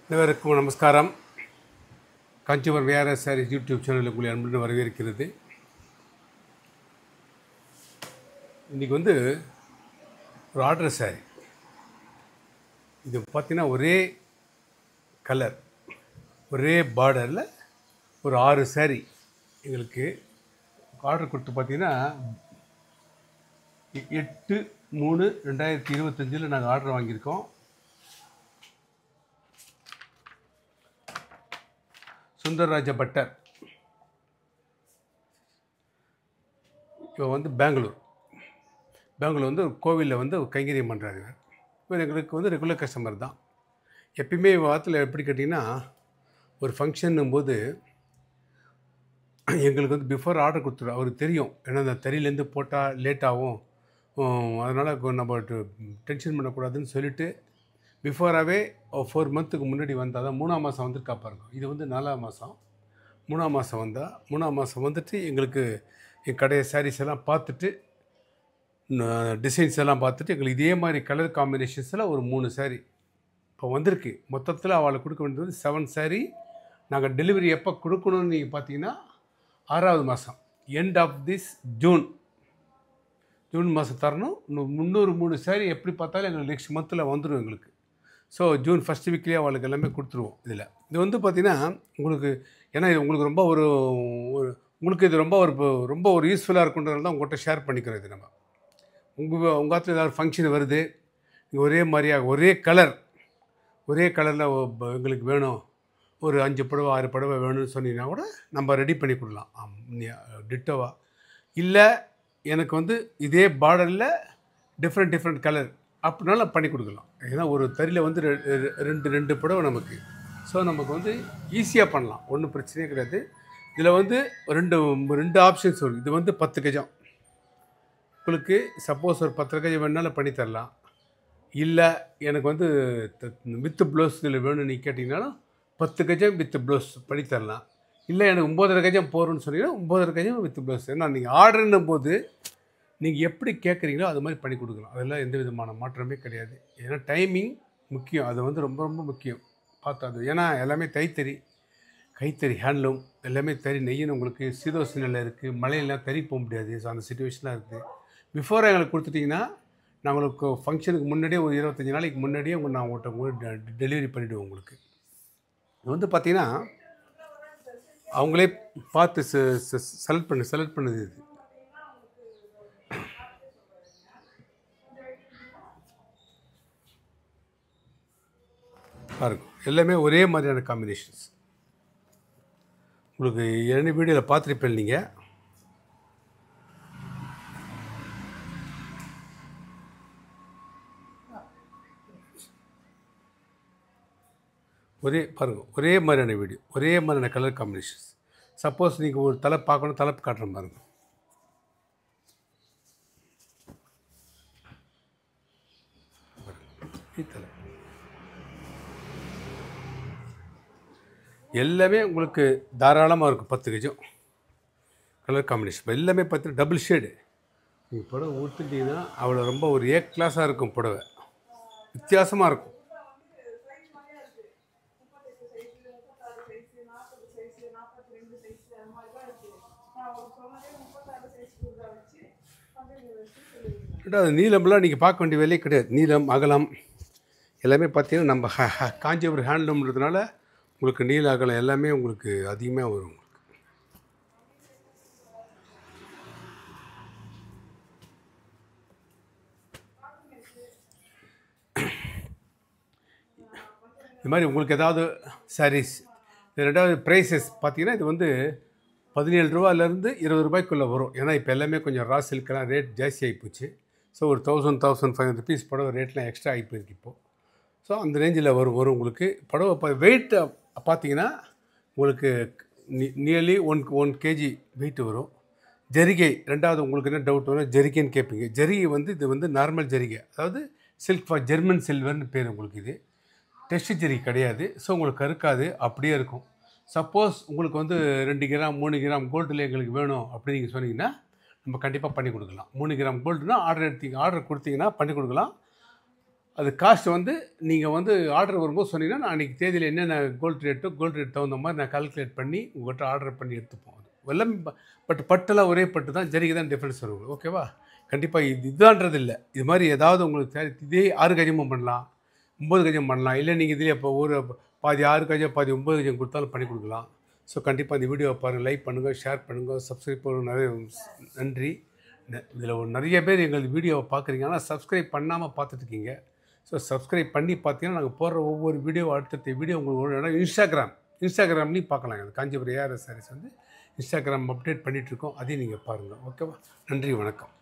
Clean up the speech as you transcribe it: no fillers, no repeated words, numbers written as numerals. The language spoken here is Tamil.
அனைவருக்கும் நமஸ்காரம். காஞ்சிபுரம் விஆர்எஸ் சாரீஸ் யூடியூப் சேனலுக்கு உங்களை அன்புடன் வரவேற்கிறது. இன்றைக்கி ஒரு ஆர்டர் சாரீ. இது பார்த்திங்கன்னா ஒரே கலர், ஒரே பார்டரில் ஒரு 6 சாரீ எங்களுக்கு ஆர்டர் கொடுத்து பார்த்திங்கன்னா 8/3/2025 நாங்கள் ஆர்டர் வாங்கியிருக்கோம். சுந்தரராஜ பட்டர் இப்போ பெங்களூர் கோவிலில் கைங்கரியம் பண்ணுறாரு. இவர் எங்களுக்கு ரெகுலர் கஸ்டமர் தான். எப்பயுமே வாரத்தில் எப்படி கேட்டிங்கன்னா, ஒரு ஃபங்க்ஷன்னும் போது எங்களுக்கு பிஃபோர் ஆர்டர் கொடுத்துருவோம். அவருக்கு தெரியும், ஏன்னா அந்த தறியிலேருந்து போட்டால் லேட் ஆகும், அதனால் நம்ம டென்ஷன் பண்ணக்கூடாதுன்னு சொல்லிவிட்டு பிஃபோராகவே 4 மந்த்துக்கு முன்னாடி வந்தால் தான் 3ஆம் மாதம் வந்திருக்கா பாருங்க. இது 4ஆம் மாதம். 3ஆம் மாதம் வந்தால் 3ஆம் மாதம் வந்துட்டு எங்களுக்கு என் கடையை சாரீஸ் எல்லாம் பார்த்துட்டு, டிசைன்ஸ் எல்லாம் பார்த்துட்டு, எங்களுக்கு இதே மாதிரி கலர் காம்பினேஷன்ஸில் ஒரு 3 சாரீ இப்போ வந்திருக்கு. மொத்தத்தில் அவளுக்கு கொடுக்க வேண்டியது 7 சாரீ. நாங்கள் டெலிவரி எப்போ கொடுக்கணும்னு நீங்கள் பார்த்தீங்கன்னா 6ஆவது மாதம், எண்ட் ஆஃப் திஸ் ஜூன் மாதம் தரணும். 303 சாரீ எப்படி பார்த்தாலும் எங்களுக்கு நெக்ஸ்ட் மந்தில் வந்துடும் எங்களுக்கு. ஸோ ஜூன் ஃபஸ்ட் வீக்லேயே அவளுக்கு எல்லாமே கொடுத்துருவோம். இது பார்த்திங்கன்னா உங்களுக்கு, ஏன்னா இது உங்களுக்கு ரொம்ப உங்களுக்கு இது ரொம்ப ஒரு யூஸ்ஃபுல்லாக இருக்குன்றதுனால தான் உங்கள்கிட்ட ஷேர் பண்ணிக்கிறோம். இது நம்ம உங்கள் ஆற்றுல ஏதாவது ஃபங்க்ஷன் வருது, ஒரே மாதிரியாக ஒரே கலரில் எங்களுக்கு வேணும், ஒரு 5 புடவை 6 புடவை வேணும்னு சொன்னீங்கன்னா கூட நம்ம ரெடி பண்ணி கொடுக்கலாம் டிட்டோவா. இல்லை எனக்கு இதே பார்டரில் டிஃப்ரெண்ட் கலர் அப்படினாலும் பண்ணி கொடுக்கலாம். ஏன்னா ஒரு தறியில் ரெண்டு புடவை நமக்கு. ஸோ நமக்கு ஈஸியாக பண்ணலாம், ஒன்றும் பிரச்சனையே கிடையாது. இதில் ரெண்டு ஆப்ஷன்ஸ் வரும். இது 10 கஜம். உங்களுக்கு சப்போஸ் ஒரு 10 கஜம் வேணுனாலும் பண்ணித்தரலாம். இல்லை எனக்கு வித் ப்ளவுஸ் இதில் வேணும்னு நீங்கள் கேட்டிங்கனாலும் 10 கஜம் வித் ப்ளவுஸ் பண்ணித்தரலாம். இல்லை எனக்கு 9.5 கஜம் போகிறோன்னு சொன்னீங்கன்னா 9.5 கஜம் வித் ப்ளவுஸ். ஏன்னா நீங்கள் ஆர்டர்னும் போது நீங்கள் எப்படி கேட்குறீங்களோ அது மாதிரி பண்ணி கொடுக்கலாம். அதெல்லாம் எந்த விதமான மாற்றமே கிடையாது. ஏன்னா டைமிங் முக்கியம், அது ரொம்ப ரொம்ப முக்கியம். பார்த்தா அது, ஏன்னா எல்லாமே கைத்தறி ஹேண்ட்லூம், எல்லாமே தறி நெய்யணும். உங்களுக்கு சீதோஷனில் இருக்குது, மழையெல்லாம் தறி போக முடியாது. ஸோ அந்த சுச்சுவேஷனாக இருக்குது. பிஃபோராக எங்களுக்கு கொடுத்துட்டிங்கன்னா நான் உங்களுக்கு ஃபங்க்ஷனுக்கு முன்னாடியே ஒரு 25 நாளைக்கு முன்னாடியே நான் உங்கள்கிட்ட டெலிவரி பண்ணிவிடுவோம். உங்களுக்கு இது பார்த்திங்கன்னா அவங்களே பார்த்து செலக்ட் பண்ணுது. இது பாருங்க, எல்லாமே ஒரே மாதிரியான காம்பினேஷன்ஸ். உங்களுக்கு என்ன வீடியோவில் பார்த்துருப்பேன் நீங்கள். ஒரே மாதிரியான வீடியோ, ஒரே மாதிரியான கலர் காம்பினேஷன்ஸ். சப்போஸ் நீங்கள் ஒரு தலை பார்க்கணும், தலைப்பு காட்டுறேன் பாருங்கள். தலை எல்லாமே உங்களுக்கு தாராளமாக இருக்கும். 10 கஜம் கலர் காம்பினேஷன் எல்லாமே பார்த்தீங்கன்னா டபுள் ஷேடு. நீங்கள் புடவை ஊற்றுட்டிங்கன்னா அவ்வளோ ரொம்ப ஒரு கிளாஸாக இருக்கும். புடவை வித்தியாசமாக இருக்கும். ரெண்டாவது நீளம்லாம் நீங்கள் பார்க்க வேண்டிய வேலையே கிடையாது. நீளம் அகலம் எல்லாமே பார்த்தீங்கன்னா நம்ம காஞ்சிபுரம் ஹேண்ட்லூம்ன்றதுனால உங்களுக்கு நீல அகலம் எல்லாமே உங்களுக்கு அதிகமாக வரும். இது மாதிரி உங்களுக்கு ஏதாவது சாரீஸ், இது ரெண்டாவது ப்ரைஸஸ் பார்த்தீங்கன்னா இது 17 ரூபாயிலேருந்து 20 ரூபாய்க்குள்ளே வரும். ஏன்னா இப்போ எல்லாமே கொஞ்சம் ரா சில்கெல்லாம் ரேட் ஜாஸ்தி ஆகிப்போச்சு. ஸோ ஒரு 1000-1500 ருபீஸ் புடவை ரேட்லாம் எக்ஸ்ட்ரா ஆகி போயிருக்கு இப்போது. ஸோ அந்த ரேஞ்சில் வரும் உங்களுக்கு புடவை. வெயிட் பார்த்தீங்கன்னா உங்களுக்கு நியர்லி 1 kg வெயிட் வரும். ஜரிகை, ரெண்டாவது உங்களுக்கு என்ன டவுட் வரும், ஜரிகைன்னு கேட்பீங்க. ஜரிகை இது நார்மல் ஜரிகை, அதாவது சில்க் ஃபார் ஜெர்மன் சில்வர்னு பேர் உங்களுக்கு. இது டெஸ்ட் ஜரிகை கிடையாது. ஸோ உங்களுக்கு கருக்காது, அப்படியே இருக்கும். சப்போஸ் உங்களுக்கு 2 கிராம் 3 கிராம் கோல்டில் எங்களுக்கு வேணும் அப்படின்னு நீங்கள் சொன்னீங்கன்னா நம்ம கண்டிப்பாக பண்ணி கொடுக்கலாம். 3 கிராம் கோல்டுனா ஆர்டர் கொடுத்தீங்கன்னா பண்ணி கொடுக்கலாம். அது காஸ்ட் வந்து நீங்கள் வந்து ஆர்டர் வரும்போது சொன்னீங்கன்னா நான் அன்றைக்கி தேதியில் என்னென்ன கோல்டு ரேட் தகுந்த மாதிரி நான் கால்குலேட் பண்ணி உங்கள்கிட்ட ஆர்டர் பண்ணி எடுத்துப்போம். அது எல்லாமே பட்டெல்லாம் ஒரே பட்டு தான், ஜரிகை தான் டிஃப்ரென்ஸ் வரும். ஓகேவா? கண்டிப்பாக இதுதான்றது இல்லை. இது மாதிரி ஏதாவது உங்களுக்கு இதே 6 கஜமும் பண்ணலாம், 9 கஜம் பண்ணலாம். இல்லை நீங்கள் இதிலே இப்போ ஒரு பாதி 6 கஜம் பாதி 9 கஜம் கொடுத்தாலும் பண்ணி கொடுக்கலாம். ஸோ கண்டிப்பாக இந்த வீடியோவை பாருங்கள், லைக் பண்ணுங்கள், ஷேர் பண்ணுங்கள், சப்ஸ்கிரைப் பண்ணுங்கள். நிறைய நன்றி. இதில் நிறைய பேர் எங்கள் வீடியோவை பார்க்குறீங்க, ஆனால் சப்ஸ்கிரைப் பண்ணாமல் பார்த்துட்ருக்கீங்க. ஸோ சப்ஸ்கிரைப் பண்ணி பார்த்தீங்கன்னா நாங்கள் போடுற ஒவ்வொரு வீடியோ அடுத்தடுத்த வீடியோ உங்களுக்கு இன்ஸ்டாகிராம்லேயும் பார்க்கலாம். காஞ்சிபுரம் ஏஆர்எஸ் சாரீஸ் வந்து இன்ஸ்டாகிராம் அப்டேட் பண்ணிகிட்ருக்கோம், அதையும் நீங்கள் பாருங்கள். ஓகேவா? நன்றி, வணக்கம்.